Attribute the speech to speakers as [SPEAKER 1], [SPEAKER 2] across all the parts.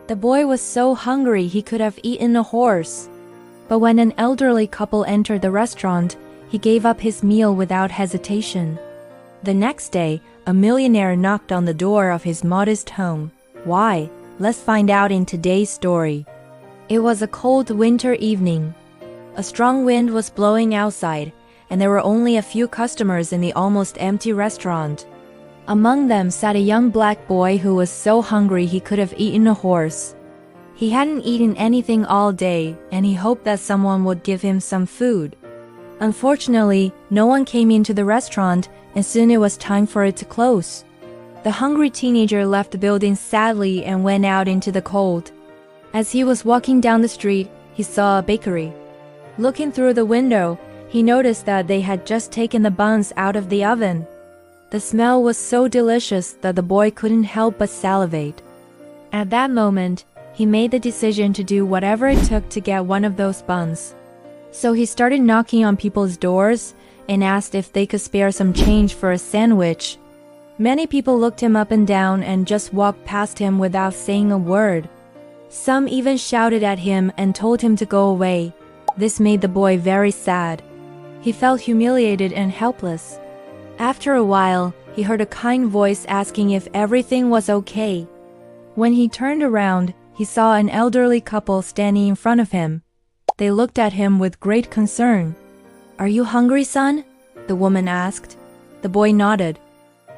[SPEAKER 1] The boy was so hungry he could have eaten a horse. But when an elderly couple entered the restaurant, he gave up his meal without hesitation. The next day, a millionaire knocked on the door of his modest home. Why? Let's find out in today's story. It was a cold winter evening. A strong wind was blowing outside, and there were only a few customers in the almost empty restaurant. Among them sat a young black boy who was so hungry he could have eaten a horse. He hadn't eaten anything all day, and he hoped that someone would give him some food. Unfortunately, no one came into the restaurant, and soon it was time for it to close. The hungry teenager left the building sadly and went out into the cold. As he was walking down the street, he saw a bakery. Looking through the window, he noticed that they had just taken the buns out of the oven. The smell was so delicious that the boy couldn't help but salivate. At that moment, he made the decision to do whatever it took to get one of those buns. So he started knocking on people's doors and asked if they could spare some change for a sandwich. Many people looked him up and down and just walked past him without saying a word. Some even shouted at him and told him to go away. This made the boy very sad. He felt humiliated and helpless. After a while, he heard a kind voice asking if everything was okay. When he turned around, he saw an elderly couple standing in front of him. They looked at him with great concern. "Are you hungry, son?" the woman asked. The boy nodded.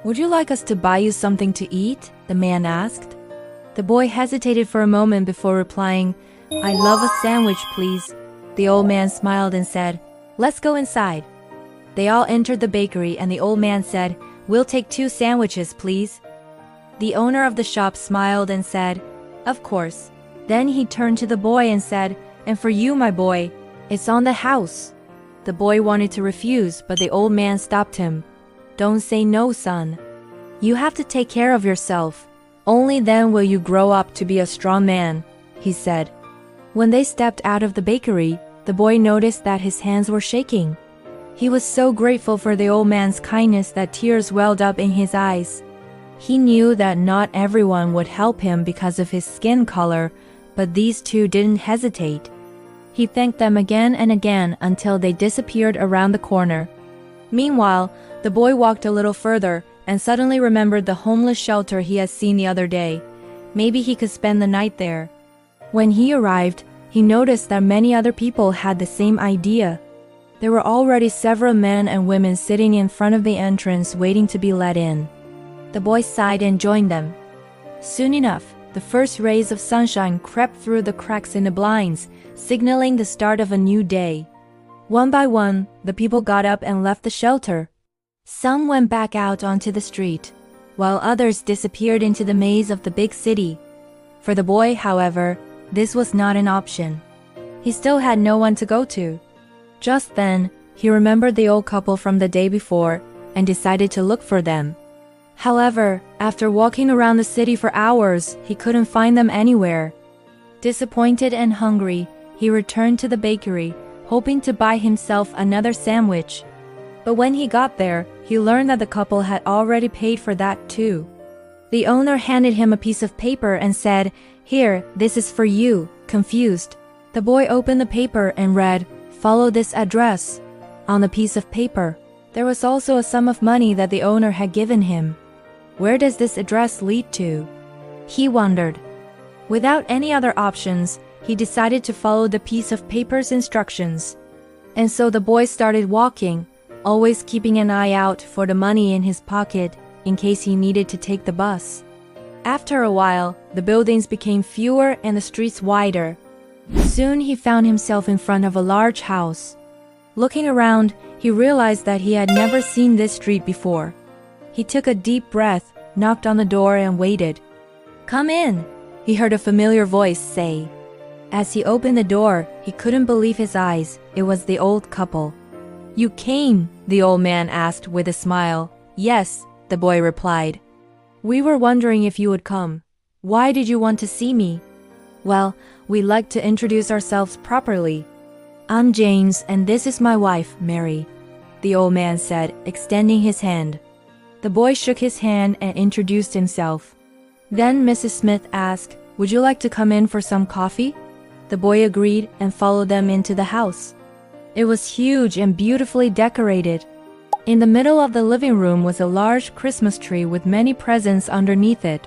[SPEAKER 1] "Would you like us to buy you something to eat?" the man asked. The boy hesitated for a moment before replying, "I'd love a sandwich, please." The old man smiled and said, "Let's go inside." They all entered the bakery and the old man said, "We'll take 2 sandwiches, please." The owner of the shop smiled and said, "Of course." Then he turned to the boy and said, "And for you, my boy, it's on the house." The boy wanted to refuse, but the old man stopped him. "Don't say no, son. You have to take care of yourself. Only then will you grow up to be a strong man," he said. When they stepped out of the bakery, the boy noticed that his hands were shaking. He was so grateful for the old man's kindness that tears welled up in his eyes. He knew that not everyone would help him because of his skin color, but these 2 didn't hesitate. He thanked them again and again until they disappeared around the corner. Meanwhile, the boy walked a little further and suddenly remembered the homeless shelter he had seen the other day. Maybe he could spend the night there. When he arrived, he noticed that many other people had the same idea. There were already several men and women sitting in front of the entrance waiting to be let in. The boy sighed and joined them. Soon enough, the first rays of sunshine crept through the cracks in the blinds, signaling the start of a new day. One by one, the people got up and left the shelter. Some went back out onto the street, while others disappeared into the maze of the big city. For the boy, however, this was not an option. He still had no one to go to. Just then, he remembered the old couple from the day before and decided to look for them. However, after walking around the city for hours, he couldn't find them anywhere. Disappointed and hungry, he returned to the bakery, hoping to buy himself another sandwich. But when he got there, he learned that the couple had already paid for that too. The owner handed him a piece of paper and said, "Here, this is for you." Confused, the boy opened the paper and read, "Follow this address." On the piece of paper, there was also a sum of money that the owner had given him. Where does this address lead to? He wondered. Without any other options, he decided to follow the piece of paper's instructions. And so the boy started walking, always keeping an eye out for the money in his pocket in case he needed to take the bus. After a while, the buildings became fewer and the streets wider. Soon he found himself in front of a large house. Looking around, he realized that he had never seen this street before. He took a deep breath, knocked on the door and waited. "Come in," he heard a familiar voice say. As he opened the door, he couldn't believe his eyes. It was the old couple. "You came?" the old man asked with a smile. "Yes," the boy replied. "We were wondering if you would come. Why did you want to see me?" "Well, we'd like to introduce ourselves properly. I'm James and this is my wife, Mary," the old man said, extending his hand. The boy shook his hand and introduced himself. Then Mrs. Smith asked, would you like to come in for some coffee? The boy agreed and followed them into the house. It was huge and beautifully decorated. In the middle of the living room was a large Christmas tree with many presents underneath it.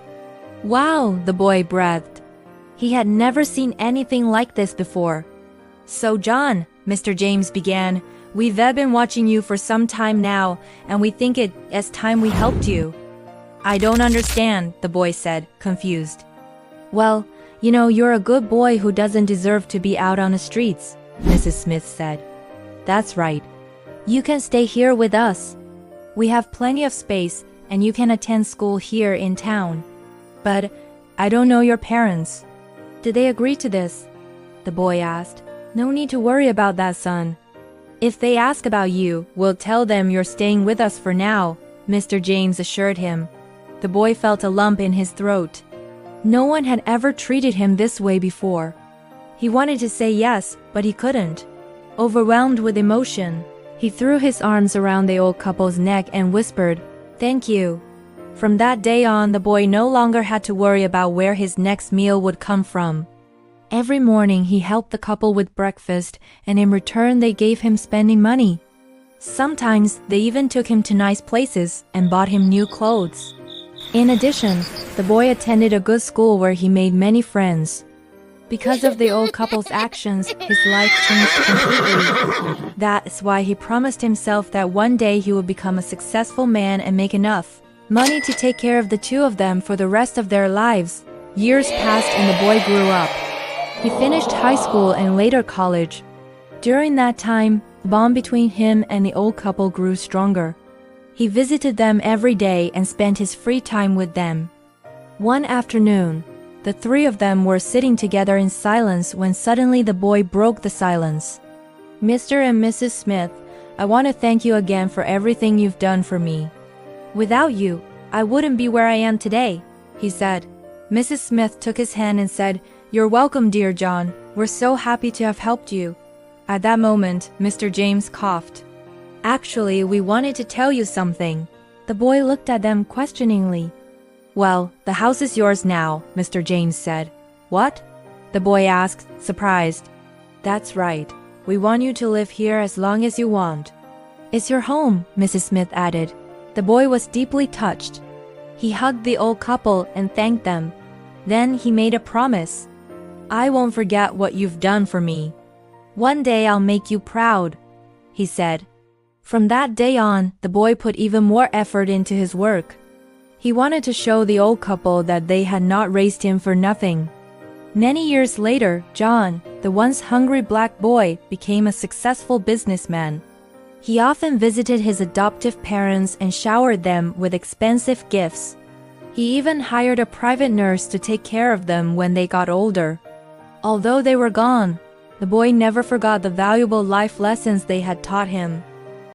[SPEAKER 1] Wow, the boy breathed. He had never seen anything like this before. So John, Mr. James began, we've been watching you for some time now, and we think it's time we helped you. I don't understand, the boy said, confused. Well, you know, you're a good boy who doesn't deserve to be out on the streets, Mrs. Smith said. That's right. You can stay here with us. We have plenty of space, and you can attend school here in town. But I don't know your parents. Did they agree to this? The boy asked. No need to worry about that, son. If they ask about you, we'll tell them you're staying with us for now, Mr. James assured him. The boy felt a lump in his throat. No one had ever treated him this way before. He wanted to say yes, but he couldn't. Overwhelmed with emotion, he threw his arms around the old couple's neck and whispered, "Thank you." From that day on, the boy no longer had to worry about where his next meal would come from. Every morning he helped the couple with breakfast, and in return they gave him spending money. Sometimes they even took him to nice places and bought him new clothes. In addition, the boy attended a good school where he made many friends. Because of the old couple's actions, his life changed completely. That's why he promised himself that one day he would become a successful man and make enough money to take care of the two of them for the rest of their lives. Years passed and the boy grew up. He finished high school and later college. During that time, the bond between him and the old couple grew stronger. He visited them every day and spent his free time with them. One afternoon, the three of them were sitting together in silence when suddenly the boy broke the silence. Mr. and Mrs. Smith, I want to thank you again for everything you've done for me. Without you, I wouldn't be where I am today, he said. Mrs. Smith took his hand and said, You're welcome, dear John. We're so happy to have helped you. At that moment, Mr. James coughed. Actually, we wanted to tell you something. The boy looked at them questioningly. Well, the house is yours now, Mr. James said. What? The boy asked, surprised. That's right. We want you to live here as long as you want. It's your home, Mrs. Smith added. The boy was deeply touched. He hugged the old couple and thanked them. Then he made a promise. I won't forget what you've done for me. One day I'll make you proud, he said. From that day on, the boy put even more effort into his work. He wanted to show the old couple that they had not raised him for nothing. Many years later, John, the once hungry black boy, became a successful businessman. He often visited his adoptive parents and showered them with expensive gifts. He even hired a private nurse to take care of them when they got older. Although they were gone, the boy never forgot the valuable life lessons they had taught him.